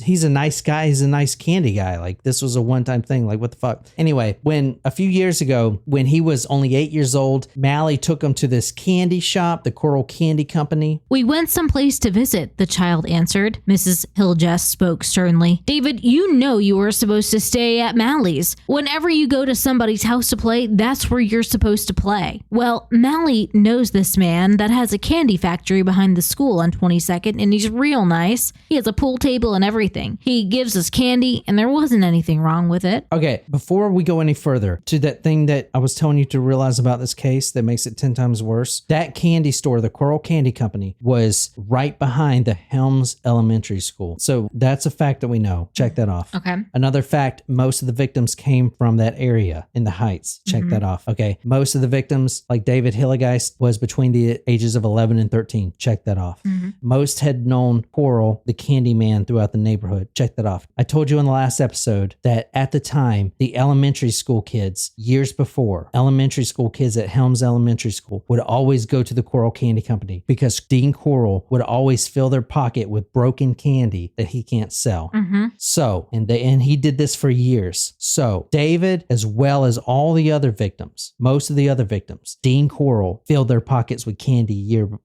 he's a nice guy. He's a nice candy guy. Like, this was a one-time thing. Like, what the fuck? Anyway, when a few years ago, when he was only 8 years old, Mally took him to this candy shop, the Corll Candy Company. We went someplace to visit, the child answered. Mrs. Hilgest spoke sternly. David, you know you were supposed to stay at Mally's. Whenever you go to somebody's house to play, that's where you're supposed to play. Well, Mally knows this man that has a candy factory behind the school on 22nd, and he's real nice. He has a pool table and everything. He gives us candy, and there wasn't anything wrong with it. Okay, before we go any further to that thing that I was telling you to realize about this case that makes it 10 times worse, that candy store, the Corll Candy Company, was right behind the Helms Elementary School. So that's a fact that we know. Check that off. Okay. Another fact, most of the victims came from that area in the Heights. Check that off. Okay. Most of the victims, like David Hilligeist, was between the ages of 11 and 13. Check that off. Most had known Corll, the candy man, throughout the neighborhood. Check that off. I told you in the last episode that at the time, the elementary school kids, years before, elementary school kids at Helms Elementary School would always go to the Corll Candy Company because Dean Corll would always fill their pocket with broken candy that he can't sell. So, and he did this for years. So David, as well as all the other victims, most of the other victims, Dean Corll filled their pockets with candy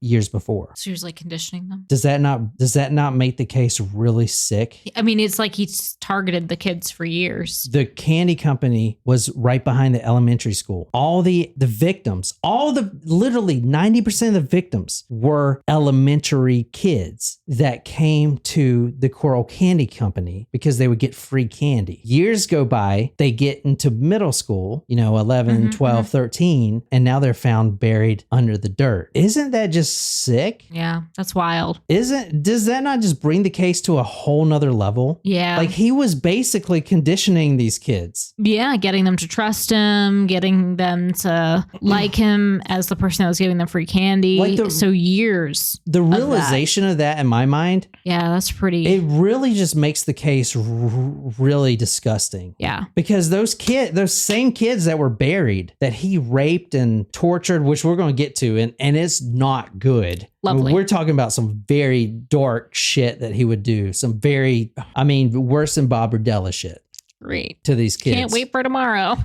years before. So he was like conditioning them. Does that not make the case really sick? I mean, it's like he's targeted the kids for years. The candy company was right behind the elementary school. All the victims, literally 90% of the victims were elementary kids that came to the Corll Candy Company because they would get free candy. Years go by, they get into middle school, 11, 12, 13, and now they're found buried under the dirt. Isn't that just sick? Yeah, that's wild. Does that not just bring the case to a whole nother level? Yeah. Like, he was basically conditioning these kids. Yeah, getting them to trust him, getting them to like him as the person that was giving them free candy. So years. The realization of that in my mind. Yeah, that's pretty. It really just makes the case really disgusting. Yeah. Because those same kids that were buried, that he raped and tortured, which we're going to get to, and it's not good. Lovely. We're talking about some very dark shit that he would do. Some very, worse than Bob Berdella shit. Great. To these kids. Can't wait for tomorrow.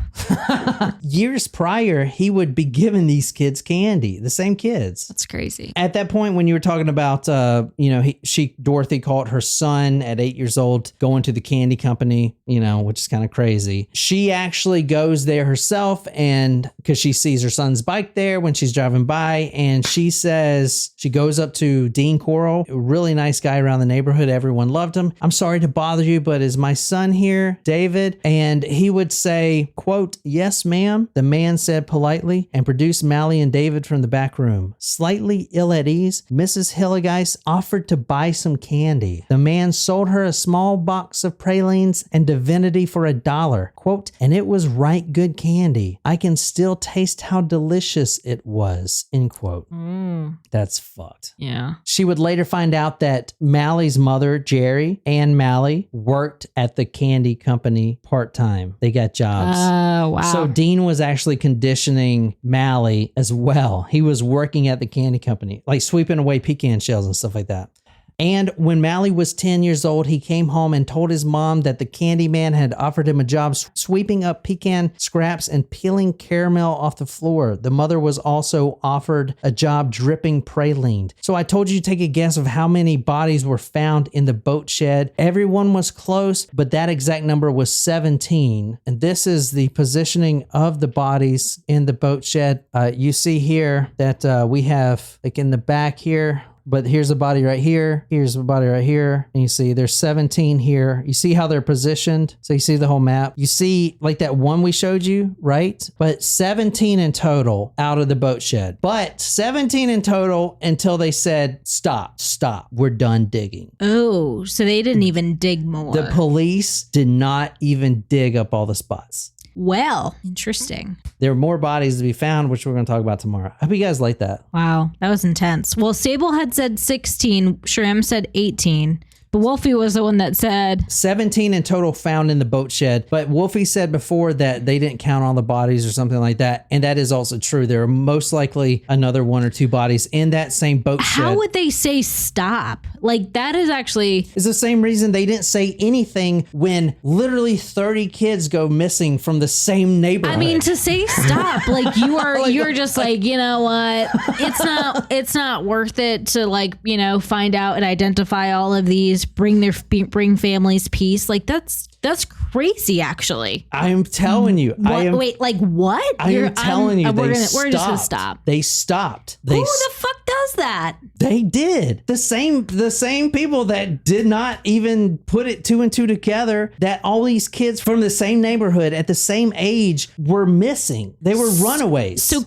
Years prior, he would be giving these kids candy, the same kids. That's crazy. At that point, when you were talking about, Dorothy called her son at 8 years old going to the candy company, which is kind of crazy. She actually goes there herself, and because she sees her son's bike there when she's driving by, and she says, she goes up to Dean Corll, a really nice guy around the neighborhood. Everyone loved him. I'm sorry to bother you, but is my son here, David? And he would say, quote, "Yes, ma'am," the man said politely, and produced Mally and David from the back room. Slightly ill at ease, Mrs. Hilligeist offered to buy some candy. The man sold her a small box of pralines and divinity for $1, quote, "and it was right good candy. I can still taste how delicious it was," end quote. That's fucked. Yeah. She would later find out that Mally's mother, Jerry, and Mally worked at the candy company part-time. They got jobs. Oh, wow. So Dean was actually conditioning Mally as well. He was working at the candy company, like sweeping away pecan shells and stuff like that. And when Mally was 10 years old, he came home and told his mom that the candy man had offered him a job sweeping up pecan scraps and peeling caramel off the floor. The mother was also offered a job dripping praline. So I told you to take a guess of how many bodies were found in the boat shed. Everyone was close, but that exact number was 17. And this is the positioning of the bodies in the boat shed. You see here that we have, like in the back here, but here's a body right here. Here's a body right here. And you see there's 17 here. You see how they're positioned? So you see the whole map. You see like that one we showed you, right? But 17 in total out of the boat shed. But 17 in total until they said, stop. We're done digging. Oh, so they didn't even dig more. The police did not even dig up all the spots. Well, interesting. There are more bodies to be found, which we're going to talk about tomorrow. I hope you guys like that. Wow, that was intense. Well, Sable had said 16. Shram said 18. But Wolfie was the one that said 17 in total found in the boat shed. But Wolfie said before that they didn't count all the bodies or something like that. And that is also true. There are most likely another 1 or 2 bodies in that same boat shed. How would they say stop? Like, that is actually... It's the same reason they didn't say anything when literally 30 kids go missing from the same neighborhood. I mean, to say stop, like you are, you're just like, you know what? It's not worth it to, like, you know, find out and identify all of these, bring families peace. Like, that's crazy, actually. I'm telling you. Wait, like what? I'm telling you, we're just gonna stop. They stopped. Who the fuck does that? They did. The same people that did not even put it 2 and 2 together, that all these kids from the same neighborhood at the same age were missing. They were runaways. So,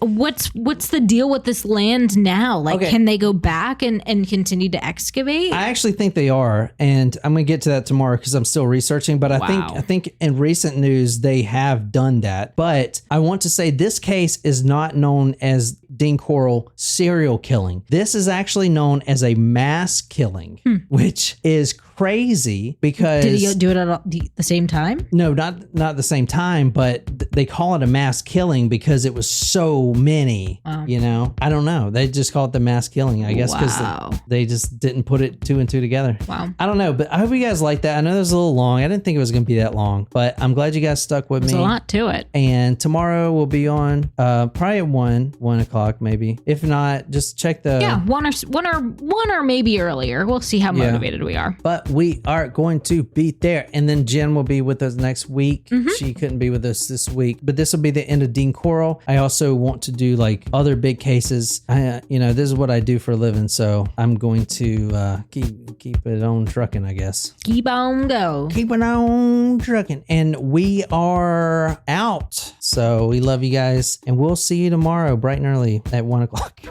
what's the deal with this land now? Like, Okay. Can they go back and continue to excavate? I actually think they are, and I'm gonna get to that tomorrow because I'm still researching. But Wow. I think in recent news they have done that. But I want to say this case is not known as Dean Corll serial killing. This is actually known as a mass killing, which is crazy because Did he do it at the same time? no, not the same time, but they call it a mass killing because it was so many. You know, I don't know. They just call it the mass killing, I guess, because Wow. they just didn't put it 2 and 2 together. Wow. I don't know, but I hope you guys like that. I know that was a little long. I didn't think it was going to be that long, but I'm glad you guys stuck with There's me. a lot to it. And tomorrow we'll be on probably at 1 o'clock maybe. If not, just check the Yeah, one or maybe earlier. We'll see how motivated we are. But we are going to be there. And then Jen will be with us next week. Mm-hmm. She couldn't be with us this week, but this will be the end of Dean Corll. I also want to do like other big cases. This is what I do for a living. So I'm going to keep it on trucking, I guess. Keep on go. Keep it on trucking. And we are out. So we love you guys. And we'll see you tomorrow bright and early at 1 o'clock.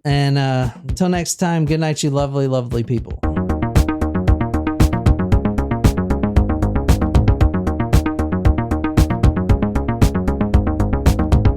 And until next time, good night, you lovely, lovely people.